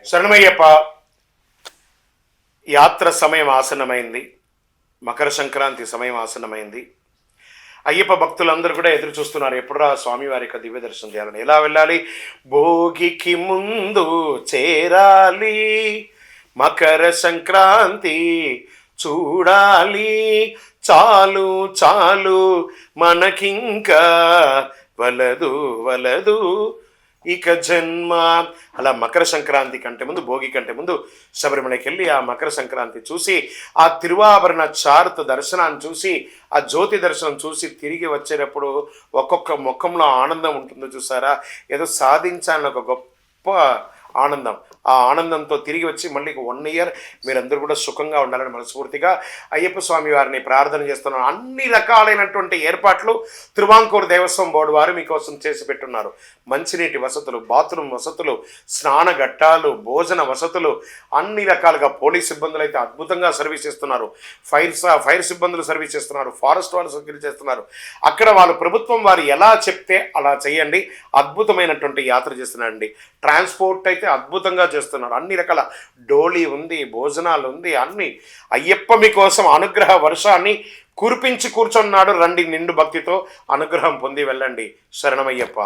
శరణమయ్యప్ప. యాత్ర సమయం ఆసన్నమైంది. మకర సంక్రాంతి సమయం ఆసన్నమైంది. అయ్యప్ప భక్తులందరూ కూడా ఎదురు చూస్తున్నారు, ఎప్పుడురా స్వామివారి యొక్క దివ్య దర్శనం చేయాలని. ఎలా వెళ్ళాలి? భోగికి ముందు చేరాలి, మకర సంక్రాంతి చూడాలి, చాలు చాలు మనకింకా వలదు వలదు ఇక జన్మ. అలా మకర సంక్రాంతి కంటే ముందు, భోగి కంటే ముందు శబరిమలకి వెళ్ళి ఆ మకర సంక్రాంతి చూసి, ఆ తిరువాభరణ చారుత దర్శనాన్ని చూసి, ఆ జ్యోతి దర్శనం చూసి తిరిగి వచ్చేటప్పుడు ఒక్కొక్క ముఖంలో ఆనందం ఉంటుందో చూసారా. ఏదో సాధించాలని ఒక గొప్ప ఆనందం. ఆ ఆనందంతో తిరిగి వచ్చి మళ్ళీ 1 ఇయర్ మీరందరూ కూడా సుఖంగా ఉండాలని మనస్ఫూర్తిగా అయ్యప్ప స్వామి వారిని ప్రార్థన చేస్తున్నాను. అన్ని రకాలైనటువంటి ఏర్పాట్లు తిరువాంకూరు దేవస్వం బోర్డు వారు మీకోసం చేసి పెట్టున్నారు. మంచినీటి వసతులు, బాత్రూమ్ వసతులు, స్నాన ఘట్టాలు, భోజన వసతులు, అన్ని రకాలుగా. పోలీస్ సిబ్బందులు అయితే అద్భుతంగా సర్వీస్ చేస్తున్నారు, ఫైర్ సిబ్బందులు సర్వీస్ చేస్తున్నారు, ఫారెస్ట్ వాళ్ళు సర్వీస్ చేస్తున్నారు. అక్కడ వాళ్ళు ప్రభుత్వం వారు ఎలా చెప్తే అలా చేయండి. అద్భుతమైనటువంటి యాత్ర చేస్తున్నారండి. ట్రాన్స్పోర్ట్ అయితే అద్భుతంగా చేస్తున్నారు. అన్ని రకాల డోలీ ఉంది, భోజనాలు ఉంది, అన్ని. అయ్యప్ప మీకోసం అనుగ్రహ వర్షాన్ని కురిపించి కూర్చున్నాడు. రండి, నిండు భక్తితో అనుగ్రహం పొంది వెళ్ళండి. శరణమయ్యప్ప.